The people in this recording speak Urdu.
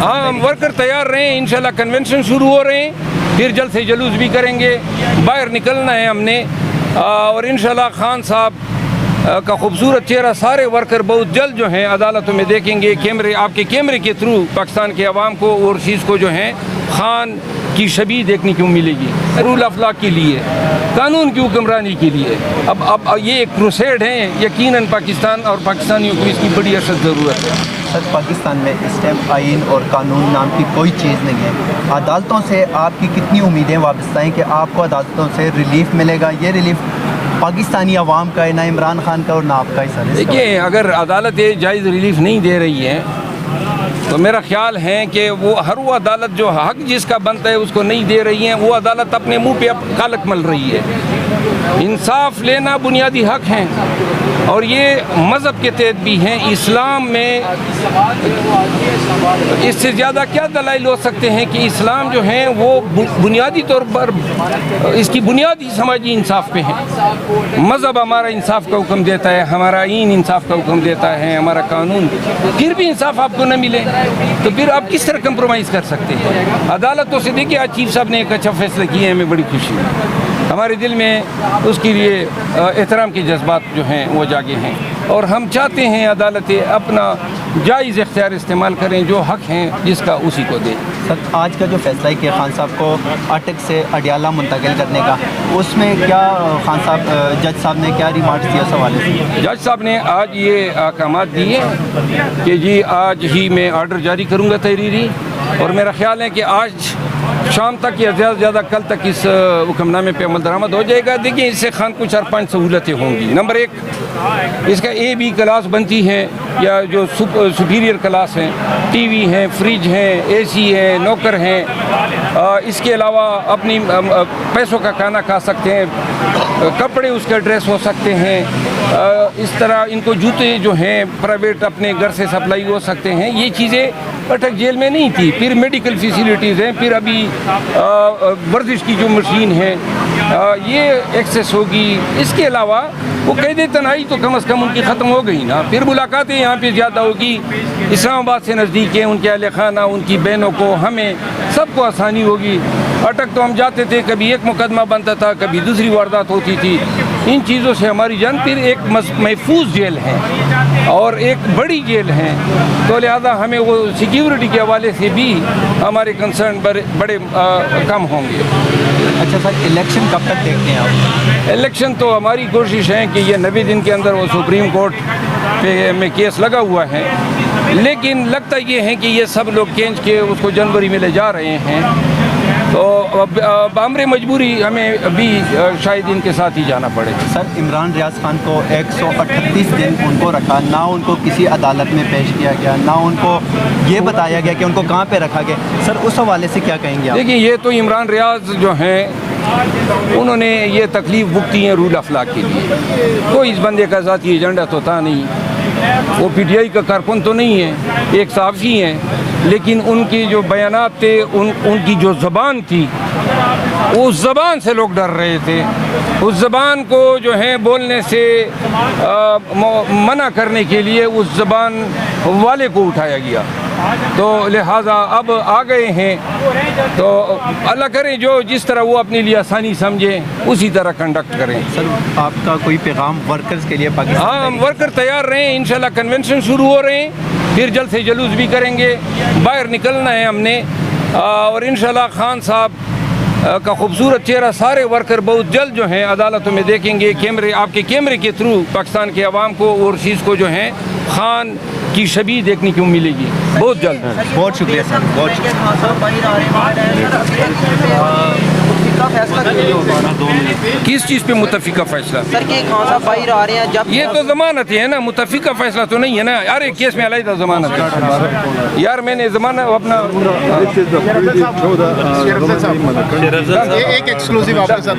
ہاں ہم ورکر تیار رہے ہیں، انشاءاللہ کنونشن شروع ہو رہے ہیں، پھر جلد سے جلوس بھی کریں گے، باہر نکلنا ہے ہم نے، اور انشاءاللہ خان صاحب کا خوبصورت چہرہ سارے ورکر بہت جلد جو ہیں عدالتوں میں دیکھیں گے، کیمرے آپ کے کیمرے کے تھرو پاکستان کے عوام کو اور چیز کو جو ہیں خان کی شبیہ دیکھنے کو ملے گی، رول آف لا کے لیے، قانون کی حکمرانی کے لیے۔ اب یہ ایک کروسیڈ ہے، یقیناً پاکستان اور پاکستانیوں کو اس کی بڑی اشد ضرورت ہے۔ سر پاکستان میں اس ٹائم آئین اور قانون نام کی کوئی چیز نہیں ہے، عدالتوں سے آپ کی کتنی امیدیں وابستہ ہیں کہ آپ کو عدالتوں سے ریلیف ملے گا؟ یہ ریلیف پاکستانی عوام کا ہے، نہ عمران خان کا اور نہ آپ کا ہی سر۔ دیکھیے اگر عدالتیں جائز ریلیف نہیں دے رہی ہیں تو میرا خیال ہے کہ ہر وہ عدالت جو حق جس کا بنتا ہے اس کو نہیں دے رہی ہیں، وہ عدالت اپنے منہ پہ کالک مل رہی ہے۔ انصاف لینا بنیادی حق ہیں اور یہ مذہب کے تحت بھی ہیں۔ اسلام میں اس سے زیادہ کیا دلائل ہو سکتے ہیں کہ اسلام جو ہیں وہ بنیادی طور پر اس کی بنیادی سماجی انصاف پہ ہیں۔ مذہب ہمارا انصاف کا حکم دیتا ہے، ہمارا آئین انصاف کا حکم دیتا ہے، ہمارا قانون، پھر بھی انصاف آپ کو نہ ملے تو پھر آپ کس طرح کمپرومائز کر سکتے ہیں؟ عدالتوں سے دیکھیے آج چیف صاحب نے ایک اچھا فیصلہ کیا ہے، ہمیں بڑی خوشی ہے، ہمارے دل میں اس کے لیے احترام کے جذبات جو ہیں وہ جاگے ہیں، اور ہم چاہتے ہیں عدالتیں اپنا جائز اختیار استعمال کریں، جو حق ہیں جس کا اسی کو دیں۔ سر آج کا جو فیصلہ ہے کہ خان صاحب کو اٹک سے اڈیالہ منتقل کرنے کا، اس میں کیا خان صاحب جج صاحب نے کیا ریمارکس دیا اس حوالے سے؟ جج صاحب نے آج یہ احکامات دیے کہ جی آج ہی میں آرڈر جاری کروں گا تحریری، اور میرا خیال ہے کہ آج شام تک یا زیادہ سے زیادہ کل تک اس حکم نامے پہ عمل درآمد ہو جائے گا۔ دیکھیں اس سے خان کو 4-5 سہولتیں ہوں گی۔ نمبر 1 اس کا A-B کلاس بنتی ہے، یا جو سپیریئر کلاس ہیں، ٹی وی ہیں، فریج ہیں، AC ہیں، نوکر ہیں، اس کے علاوہ اپنی پیسوں کا کھانا کھا سکتے ہیں، کپڑے اس کا ڈریس ہو سکتے ہیں، اس طرح ان کو جوتے جو ہیں پرائیویٹ اپنے گھر سے سپلائی ہو سکتے ہیں۔ یہ چیزیں اٹک جیل میں نہیں تھی۔ پھر میڈیکل فیسیلیٹیز ہیں، پھر ابھی ورزش کی جو مشین ہے یہ ایکسیس ہوگی۔ اس کے علاوہ وہ قید تنہائی تو کم از کم ان کی ختم ہو گئی نا، پھر ملاقاتیں یہاں پہ زیادہ ہوگی، اسلام آباد سے نزدیک ہیں، ان کے اہل خانہ، ان کی بہنوں کو، ہمیں سب کو آسانی ہوگی۔ اٹک تو ہم جاتے تھے، کبھی ایک مقدمہ بنتا تھا، کبھی دوسری واردات ہوتی تھی، ان چیزوں سے ہماری جان۔ پھر ایک محفوظ جیل ہے اور ایک بڑی جیل ہے، تو لہذا ہمیں وہ سیکیورٹی کے حوالے سے بھی ہمارے کنسرن بڑے کم ہوں گے۔ اچھا سر الیکشن کب تک دیکھتے ہیں آپ؟ الیکشن تو ہماری کوشش ہے کہ یہ 90 دن کے اندر وہ سپریم کورٹ پہ میں کیس لگا ہوا ہے، لیکن لگتا یہ ہے کہ یہ سب لوگ کھینچ کے اس کو جنوری میں لے جا رہے ہیں، تو بامر مجبوری ہمیں بھی شاید ان کے ساتھ ہی جانا پڑے۔ سر عمران ریاض خان کو 138 دن ان کو رکھا، نہ ان کو کسی عدالت میں پیش کیا گیا، نہ ان کو یہ بتایا گیا کہ ان کو کہاں پہ رکھا گیا۔ سر اس حوالے سے کیا کہیں گے آپ؟ دیکھیں یہ تو عمران ریاض جو ہیں انہوں نے یہ تکلیف بھگتی ہیں رول آف لا کے لیے، کوئی اس بندے کا ذاتی ایجنڈا تو تھا نہیں، وہ PTI کا کارکن تو نہیں ہے، ایک صحافی ہیں، لیکن ان کی جو بیانات تھے، ان کی جو زبان تھی، اس زبان سے لوگ ڈر رہے تھے، اس زبان کو جو ہے بولنے سے منع کرنے کے لیے اس زبان والے کو اٹھایا گیا، تو لہٰذا اب آ گئے ہیں، تو اللہ کرے جو جس طرح وہ اپنے لیے آسانی سمجھیں اسی طرح کنڈکٹ کریں۔ سر آپ کا کوئی پیغام ورکرز کے لیے پاکستان؟ ہاں ہم ورکر تیار رہے ہیں، انشاءاللہ کنونشن شروع ہو رہے ہیں، پھر جلد سے جلوس بھی کریں گے، باہر نکلنا ہے ہم نے، اور انشاءاللہ خان صاحب کا خوبصورت چہرہ سارے ورکر بہت جلد جو ہیں عدالتوں میں دیکھیں گے، آپ کے کیمرے کے تھرو پاکستان کے عوام کو اور چیز کو جو ہیں خان کی شبیہ دیکھنے کو ملے گی بہت جلد۔ بہت شکریہ سر، بہت شکریہ۔ کس چیز پہ متفقہ فیصلہ؟ سر کہ خان صاحب باہر آ رہے ہیں، جب یہ تو ضمانت ہے نا، متفقہ فیصلہ تو نہیں ہے نا یار، ایک کیس میں علیحدہ ضمانت ہے یار، میں نے ضمانت اپنا ایک ایکسکلوسیو آپ کے ساتھ